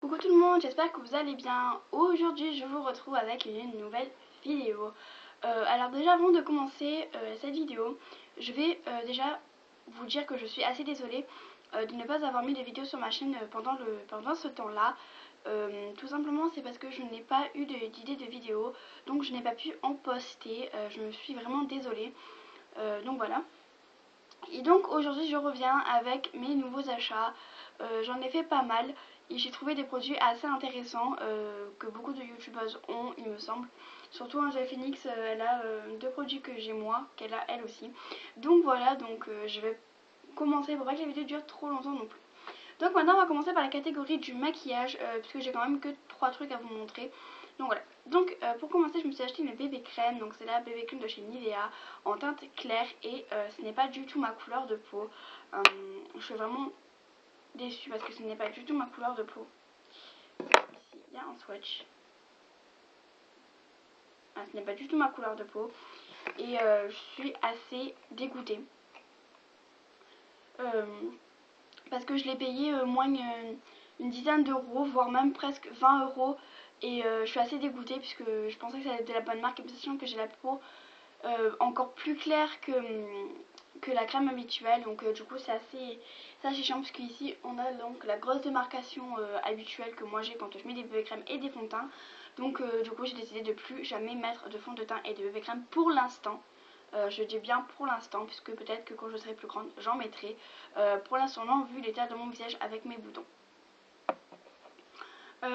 Coucou tout le monde, j'espère que vous allez bien. Aujourd'hui je vous retrouve avec une nouvelle vidéo. Alors déjà avant de commencer cette vidéo, je vais déjà vous dire que je suis assez désolée de ne pas avoir mis de vidéo sur ma chaîne pendant ce temps-là. Tout simplement c'est parce que je n'ai pas eu d'idée de vidéo, donc je n'ai pas pu en poster. Je me suis vraiment désolée. Donc voilà. Et donc aujourd'hui je reviens avec mes nouveaux achats. J'en ai fait pas mal et j'ai trouvé des produits assez intéressants que beaucoup de youtubeuses ont, il me semble. Surtout Angel Phoenix, elle a deux produits que j'ai moi, qu'elle a elle aussi. Donc voilà, je vais commencer pour pas que la vidéo dure trop longtemps non plus. Donc maintenant on va commencer par la catégorie du maquillage puisque j'ai quand même que 3 trucs à vous montrer. Donc voilà. Donc pour commencer je me suis acheté une bébé crème. Donc c'est la bébé crème de chez Nivea en teinte claire et ce n'est pas du tout ma couleur de peau. Je suis vraiment déçue parce que ce n'est pas du tout ma couleur de peau. Ici il y a un swatch. Ah, ce n'est pas du tout ma couleur de peau et je suis assez dégoûtée. Parce que je l'ai payé moins une dizaine d'euros, voire même presque 20 euros. Et je suis assez dégoûtée puisque je pensais que ça allait être de la bonne marque, sachant que j'ai la peau encore plus claire que la crème habituelle. Donc du coup c'est assez chiant parce qu'ici on a donc la grosse démarcation habituelle que moi j'ai quand je mets des bébés crèmes et des fonds de teint. Donc du coup j'ai décidé de plus jamais mettre de fond de teint et de bébé crème pour l'instant. Je dis bien pour l'instant puisque peut-être que quand je serai plus grande j'en mettrai. Pour l'instant non, vu l'état de mon visage avec mes boutons.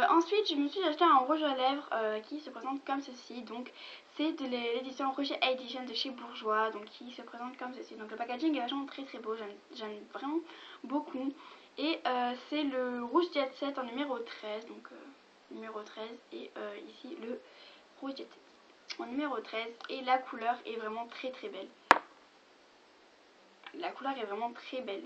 Ensuite je me suis acheté un rouge à lèvres qui se présente comme ceci. Donc c'est de l'édition Rouge Edition de chez Bourjois, donc qui se présente comme ceci. Donc le packaging est vraiment très beau, j'aime vraiment beaucoup. Et c'est le rouge Jet Set en numéro 13. Donc numéro 13 et ici le rouge Jet Set en numéro 13. Et la couleur est vraiment très belle. La couleur est vraiment très belle.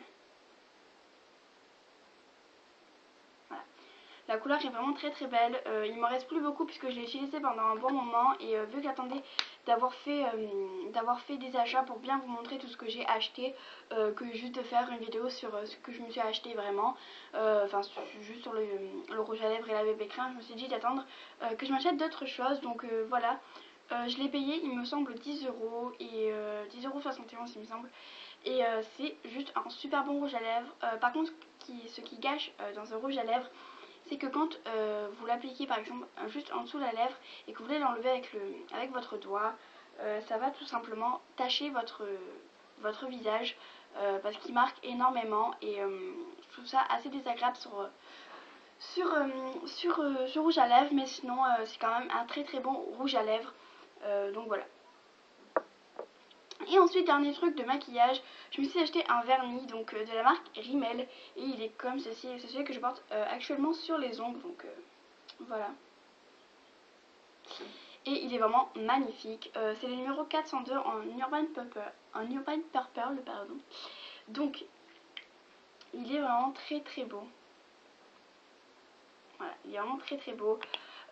La couleur est vraiment très belle. Il m'en reste plus beaucoup puisque je l'ai utilisé pendant un bon moment. Et vu que j'attendais d'avoir fait des achats pour bien vous montrer tout ce que j'ai acheté, que juste de faire une vidéo sur ce que je me suis acheté vraiment, enfin juste sur le rouge à lèvres et la bébé crème, je me suis dit d'attendre que je m'achète d'autres choses. Donc voilà, je l'ai payé il me semble 10 euros et 10,71 € il me semble. Et c'est juste un super bon rouge à lèvres. Par contre ce qui gâche dans un rouge à lèvres, c'est que quand vous l'appliquez par exemple juste en dessous de la lèvre et que vous voulez l'enlever avec votre doigt, ça va tout simplement tacher votre visage parce qu'il marque énormément. Et je trouve ça assez désagréable sur rouge à lèvres, mais sinon c'est quand même un très bon rouge à lèvres. Donc voilà. Et ensuite, dernier truc de maquillage, je me suis acheté un vernis donc de la marque Rimmel et il est comme ceci. C'est celui que je porte actuellement sur les ongles, donc voilà. Et il est vraiment magnifique. C'est le numéro 402 en Urban Purple, pardon. Donc il est vraiment très beau. Voilà, il est vraiment très beau.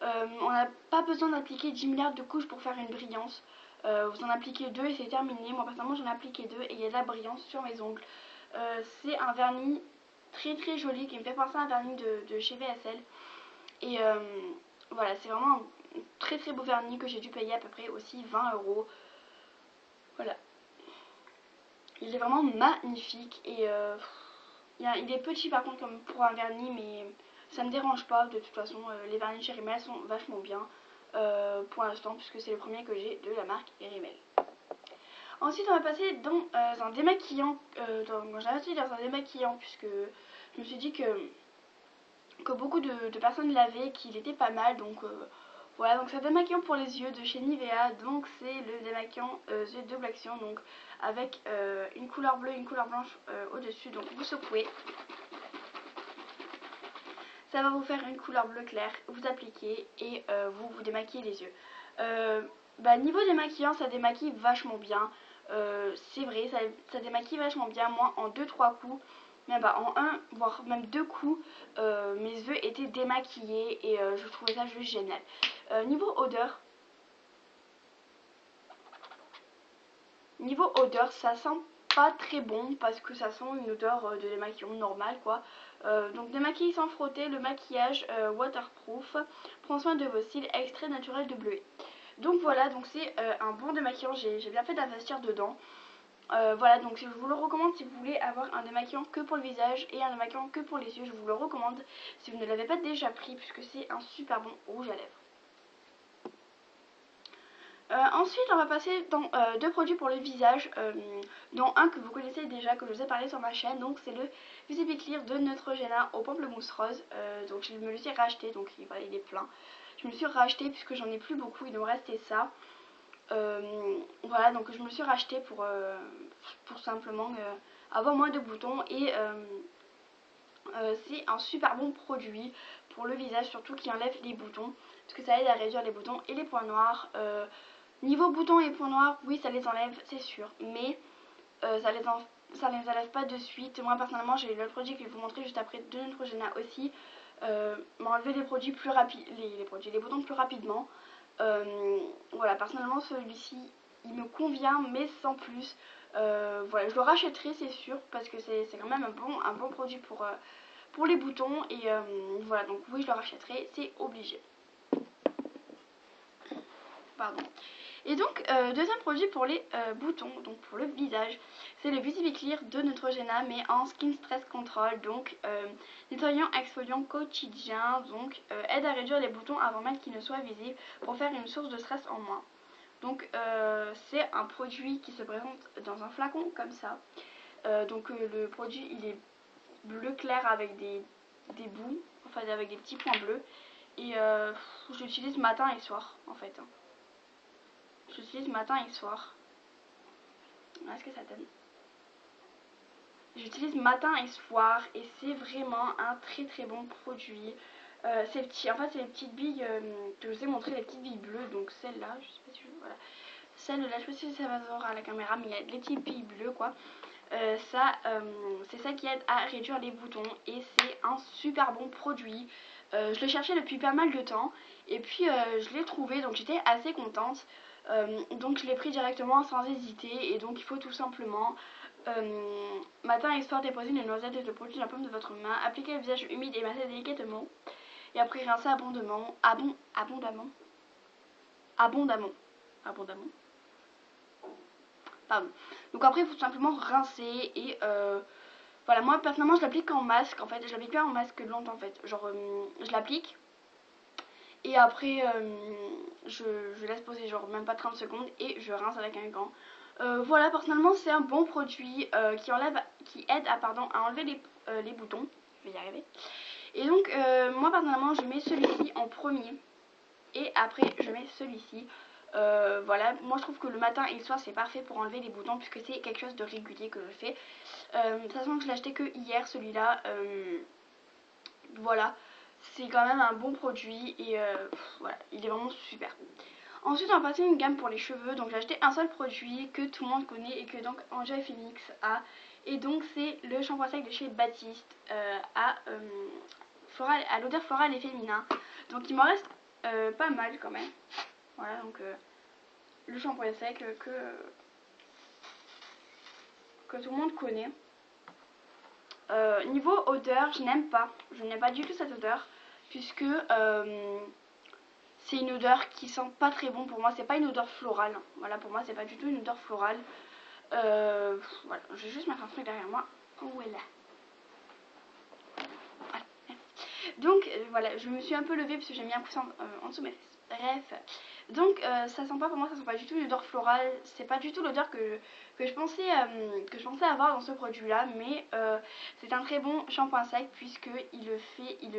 On n'a pas besoin d'appliquer 10 milliards de couches pour faire une brillance. Vous en appliquez 2 et c'est terminé. Moi personnellement j'en ai appliqué 2 et il y a de la brillance sur mes ongles. C'est un vernis très joli qui me fait penser à un vernis de chez VSL. Et voilà, c'est vraiment un très beau vernis que j'ai dû payer à peu près aussi 20 euros. Voilà. Il est vraiment magnifique et il est petit par contre comme pour un vernis, mais ça me dérange pas. De toute façon les vernis chez Rimmel sont vachement bien pour l'instant puisque c'est le premier que j'ai de la marque Rimmel. Ensuite on va passer dans un démaquillant. J'ai acheté dans un démaquillant puisque je me suis dit que beaucoup de personnes l'avaient, qu'il était pas mal. Donc voilà, donc c'est un démaquillant pour les yeux de chez Nivea. Donc c'est le démaquillant yeux double action, donc avec une couleur bleue et une couleur blanche au dessus. Donc vous secouez, ça va vous faire une couleur bleu clair, vous appliquez et vous démaquillez les yeux. Niveau démaquillant, ça démaquille vachement bien. C'est vrai, ça démaquille vachement bien. Moi en 2-3 coups, même pas en 1 voire même 2 coups, mes yeux étaient démaquillés et je trouvais ça juste génial. Niveau odeur, ça sent pas très bon parce que ça sent une odeur de démaquillant normal quoi. Donc démaquiller sans frotter, le maquillage waterproof, prend soin de vos cils, extrait naturel de bleuet. Donc voilà, donc c'est un bon démaquillant, j'ai bien fait d'investir dedans. Voilà, donc je vous le recommande si vous voulez avoir un démaquillant que pour le visage et un démaquillant que pour les yeux, je vous le recommande si vous ne l'avez pas déjà pris puisque c'est un super bon rouge à lèvres. Ensuite on va passer dans deux produits pour le visage, dont un que vous connaissez déjà, que je vous ai parlé sur ma chaîne, donc c'est le Visibiclear de Neutrogena au pamplemousse rose. Donc je me le suis racheté, donc voilà, il est plein. Je me le suis racheté puisque j'en ai plus beaucoup, il me restait ça. Voilà, donc je me le suis racheté pour simplement avoir moins de boutons et c'est un super bon produit pour le visage, surtout qui enlève les boutons parce que ça aide à réduire les boutons et les points noirs. Niveau boutons et points noirs, oui ça les enlève c'est sûr, mais ça les enlève pas de suite. Moi personnellement j'ai le produit que je vais vous montrer juste après de Neutrogena aussi, m'a enlevé les produits plus rapides, les boutons plus rapidement. Voilà, personnellement celui-ci il me convient mais sans plus. Voilà, je le rachèterai c'est sûr parce que c'est quand même un bon produit pour les boutons et voilà, donc oui je le rachèterai, c'est obligé. Pardon. Et donc deuxième produit pour les boutons, donc pour le visage, c'est le Visibiclear de Neutrogena mais en Skin Stress Control, donc nettoyant exfoliant quotidien, donc aide à réduire les boutons avant même qu'ils ne soient visibles pour faire une source de stress en moins. Donc c'est un produit qui se présente dans un flacon comme ça. Donc le produit il est bleu clair avec des bouts, enfin avec des petits points bleus. Et j'utilise matin et soir en fait. J'utilise matin et soir. Voilà ce que ça donne. J'utilise matin et soir et c'est vraiment un très très bon produit. C'est petit, en fait c'est les petites billes que je vous ai montré, les petites billes bleues, donc celle-là, je sais pas si je... Voilà. Celle-là, je sais pas si ça va se voir à la caméra, mais il y a les petites billes bleues quoi. C'est ça qui aide à réduire les boutons et c'est un super bon produit. Je le cherchais depuis pas mal de temps et puis je l'ai trouvé, donc j'étais assez contente. Donc je l'ai pris directement sans hésiter et donc il faut tout simplement matin et soir déposer une noisette et le produit dans la paume de votre main, appliquer le visage humide et masser délicatement et après rincer abondamment. Pardon. Donc après il faut tout simplement rincer et voilà, moi personnellement je l'applique en masque en fait, je l'applique pas en masque longtemps en fait, genre je l'applique et après je laisse poser genre même pas 30 secondes et je rince avec un gant. Voilà, personnellement c'est un bon produit qui aide à enlever les boutons, je vais y arriver. Et donc moi personnellement je mets celui-ci en premier et après je mets celui-ci. Voilà, moi je trouve que le matin et le soir c'est parfait pour enlever les boutons puisque c'est quelque chose de régulier que je fais. De toute façon je l'ai acheté que hier celui-là. Voilà, c'est quand même un bon produit et voilà, il est vraiment super. Ensuite on va passer une gamme pour les cheveux, donc j'ai acheté un seul produit que tout le monde connaît et que donc Enjoy Phoenix a. Et donc c'est le shampoing sec de chez Baptiste à l'odeur florale et féminin. Donc il m'en reste pas mal quand même. Voilà, donc le shampoing sec que tout le monde connaît. Niveau odeur, je n'aime pas du tout cette odeur puisque c'est une odeur qui sent pas très bon pour moi, c'est pas une odeur florale. Voilà, pour moi c'est pas du tout une odeur florale. Voilà, je vais juste mettre un truc derrière moi. Où est là? Voilà. Donc voilà, je me suis un peu levée parce que j'ai mis un coussin en dessous de mes fesses. Bref, donc ça sent pas pour moi, ça sent pas du tout une odeur florale. C'est pas du tout l'odeur que je pensais avoir dans ce produit là, mais c'est un très bon shampoing sec puisque il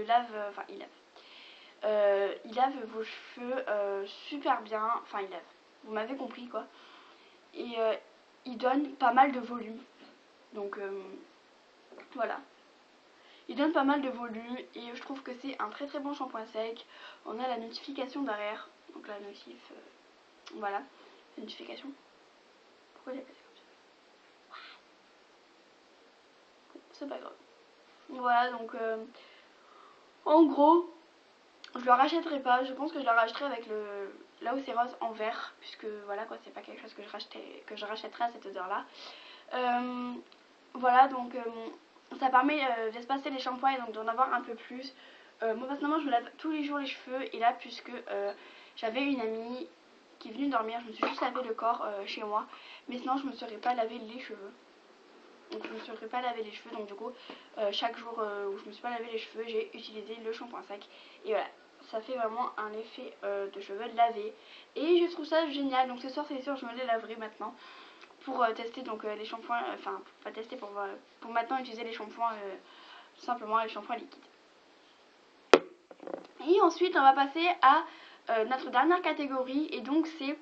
lave vos cheveux super bien, enfin il lave, vous m'avez compris quoi, et il donne pas mal de volume, donc voilà. Il donne pas mal de volume et je trouve que c'est un très très bon shampoing sec. On a la notification derrière, donc la notif, voilà, la notification. Pourquoi j'ai passé comme ça? C'est pas grave. Voilà, donc en gros, je le rachèterai pas. Je pense que je le rachèterai avec là où c'est rose en vert, puisque voilà quoi, c'est pas quelque chose que je rachèterai à cette odeur là. Voilà, donc ça permet d'espacer les shampoings et donc d'en avoir un peu plus. Moi personnellement je me lave tous les jours les cheveux, et là puisque j'avais une amie qui est venue dormir, je me suis juste lavé le corps chez moi, mais sinon je me serais pas lavé les cheveux. Donc je ne me serais pas lavé les cheveux, donc du coup chaque jour où je me suis pas lavé les cheveux, j'ai utilisé le shampoing sec, et voilà, ça fait vraiment un effet de cheveux lavés, et je trouve ça génial. Donc ce soir c'est sûr je me les laverai maintenant pour tester donc les shampoings, enfin pas tester, pour maintenant utiliser les shampoings tout simplement, les shampoings liquides. Et ensuite on va passer à notre dernière catégorie, et donc c'est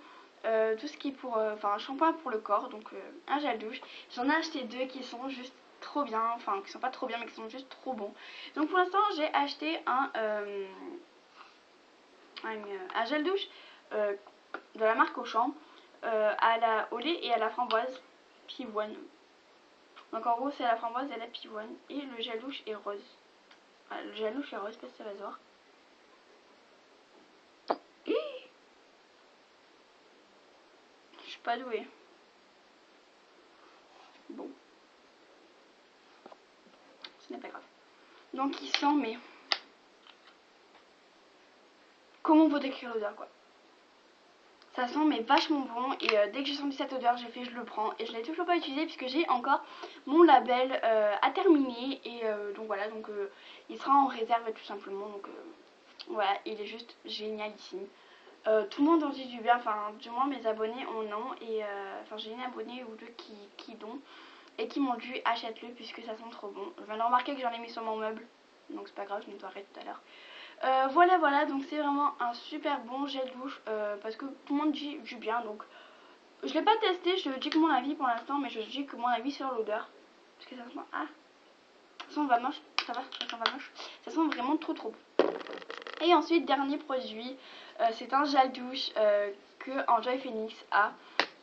tout ce qui est pour un shampoing pour le corps, donc un gel douche. J'en ai acheté deux qui sont juste trop bien, enfin qui sont pas trop bien mais qui sont juste trop bons. Donc pour l'instant j'ai acheté un gel douche de la marque Auchan au lait et à la framboise pivoine. Donc en gros c'est la framboise et la pivoine, et le gel douche est rose. Voilà, le gel douche est rose, parce que ça va se voir. Je suis pas douée. Bon, ce n'est pas grave. Donc il sent, mais comment on peut décrire l'odeur quoi. Ça sent mais vachement bon, et dès que j'ai senti cette odeur j'ai fait je le prends, et je l'ai toujours pas utilisé puisque j'ai encore mon label à terminer, et donc voilà, donc il sera en réserve tout simplement, donc voilà, il est juste génialissime. Tout le monde en dit du bien, enfin du moins mes abonnés en ont, et enfin j'ai une abonnée ou deux qui l'ont et qui m'ont dit achète-le puisque ça sent trop bon. Je viens de remarquer que j'en ai mis sur mon meuble, donc c'est pas grave, je nettoierai tout à l'heure. Voilà, donc c'est vraiment un super bon gel douche parce que tout le monde dit du bien, donc je l'ai pas testé, je dis que mon avis pour l'instant, mais je dis que mon avis sur l'odeur, parce que ça sent, ça sent vamoche, ça sent vamoche, ça sent vraiment trop bon. Et ensuite dernier produit, c'est un gel douche que Enjoy Phoenix a,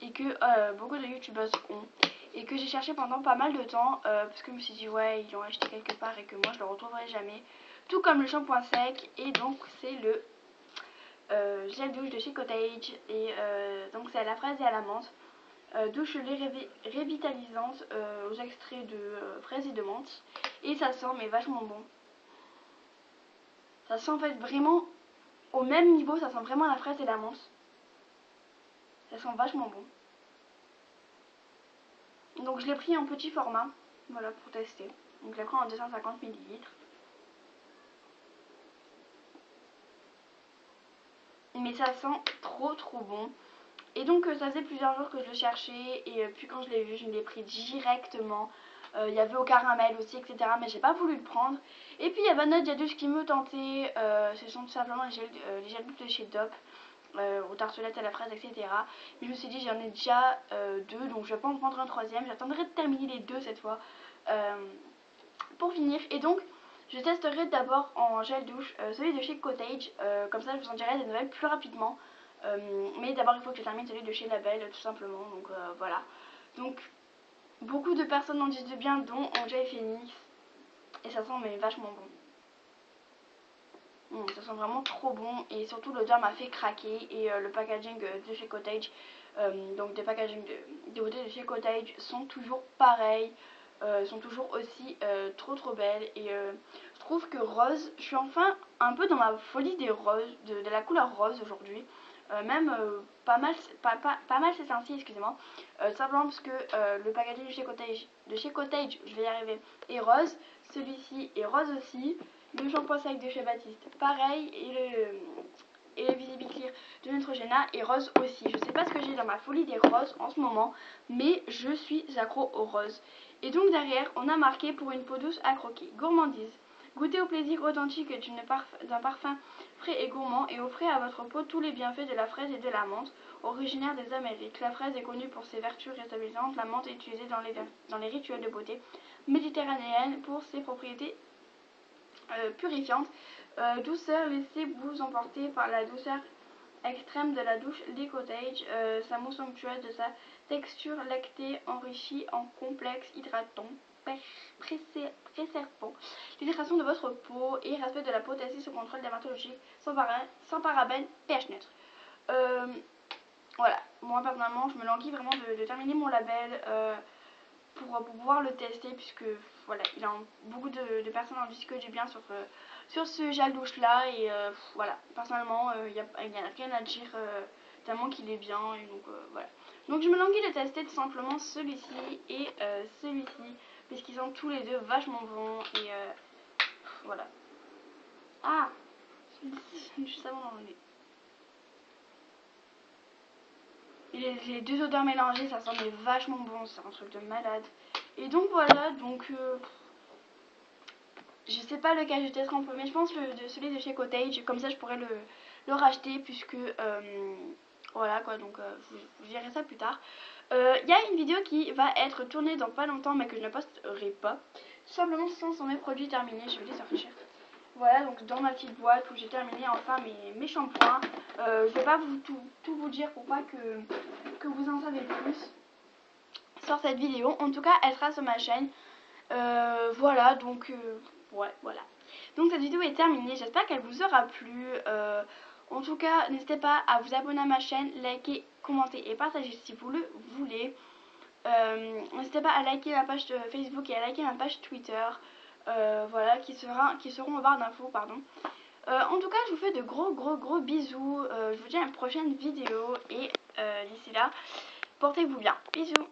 et que beaucoup de youtubeuses ont, et que j'ai cherché pendant pas mal de temps parce que je me suis dit ouais ils l'ont acheté quelque part et que moi je le retrouverai jamais, tout comme le shampoing sec. Et donc c'est le gel douche de chez Cottage, et donc c'est à la fraise et à la menthe, douche révitalisante aux extraits de fraise et de menthe, et ça sent mais vachement bon. Ça sent en fait vraiment au même niveau, ça sent vraiment la fraise et la menthe, ça sent vachement bon. Donc je l'ai pris en petit format, voilà, pour tester. Donc je l'ai pris en 250 ml. Mais ça sent trop bon. Et donc ça faisait plusieurs jours que je le cherchais, et puis quand je l'ai vu, je l'ai pris directement. Il y avait au caramel aussi, etc. Mais j'ai pas voulu le prendre. Et puis il y avait un autre gel douche qui me tentait. Ce sont tout simplement les gel douche de chez Dop. Aux tartelettes à la fraise, etc. Mais je me suis dit j'en ai déjà deux, donc je vais pas en prendre un troisième. J'attendrai de terminer les deux cette fois pour finir. Et donc je testerai d'abord en gel douche celui de chez Cottage, comme ça je vous en dirai des nouvelles plus rapidement. Mais d'abord il faut que je termine celui de chez Label tout simplement, donc voilà. Donc beaucoup de personnes en disent de bien, dont Enjoy Phoenix, et ça sent mais vachement bon. Ça sent vraiment trop bon, et surtout l'odeur m'a fait craquer, et le packaging de chez Cottage, donc des packaging des beautés de chez Cottage sont toujours pareils, sont toujours aussi trop belles, et je trouve que rose, je suis enfin un peu dans ma folie des roses, de la couleur rose aujourd'hui. Même pas mal c'est celle-ci, excusez-moi, simplement parce que le packaging de chez Cottage, je vais y arriver, est rose, celui-ci est rose aussi, le shampoing sec de chez Baptiste pareil, et le Visible Clear de Neutrogena est rose aussi. Je sais pas ce que j'ai dans ma folie des roses en ce moment, mais je suis accro aux roses. Et donc derrière on a marqué pour une peau douce à croquer, gourmandise. Goûtez au plaisir authentique d'un parfum frais et gourmand, et offrez à votre peau tous les bienfaits de la fraise et de la menthe, originaire des Amériques. La fraise est connue pour ses vertus réstabilisantes, la menthe est utilisée dans les rituels de beauté méditerranéenne pour ses propriétés purifiantes. Douceur, laissez-vous emporter par la douceur extrême de la douche des Cottage, sa mousse somptueuse de sa texture lactée enrichie en complexe hydratant, préservant l'hydratation de votre peau et respect de la peau tassée sous contrôle dermatologique, sans parabènes, pH neutre. Voilà, moi personnellement je me languis vraiment de terminer mon label. pour pouvoir le tester, puisque voilà, il a beaucoup de personnes en disent que du bien sur ce gel douche là, et voilà, personnellement il n'y a rien à dire, tellement qu'il est bien, et donc voilà. Donc je me languis de tester tout simplement celui-ci et celui-ci, puisqu'ils sont tous les deux vachement bons, et voilà. Ah, juste avant d'enlever. Les deux odeurs mélangées, ça sent mais vachement bon, c'est un truc de malade. Et donc voilà, donc je sais pas lequel je testerai en premier, je pense celui de chez Cottage, comme ça je pourrais le racheter, puisque voilà quoi, donc je vous dirai ça plus tard. Il y a une vidéo qui va être tournée dans pas longtemps, mais que je ne posterai pas, tout simplement ce sont mes produits terminés, je vais les sortir. Voilà, donc dans ma petite boîte où j'ai terminé enfin mes shampoings. Je vais pas tout vous dire pour pas que vous en savez plus sur cette vidéo. En tout cas, elle sera sur ma chaîne. Voilà, donc ouais, voilà. Donc cette vidéo est terminée. J'espère qu'elle vous aura plu. En tout cas, n'hésitez pas à vous abonner à ma chaîne, liker, commenter et partager si vous le voulez. N'hésitez pas à liker ma page Facebook et à liker ma page Twitter. Voilà, qui seront en barre d'infos, pardon. En tout cas, je vous fais de gros bisous. Je vous dis à une prochaine vidéo et d'ici là, portez-vous bien. Bisous.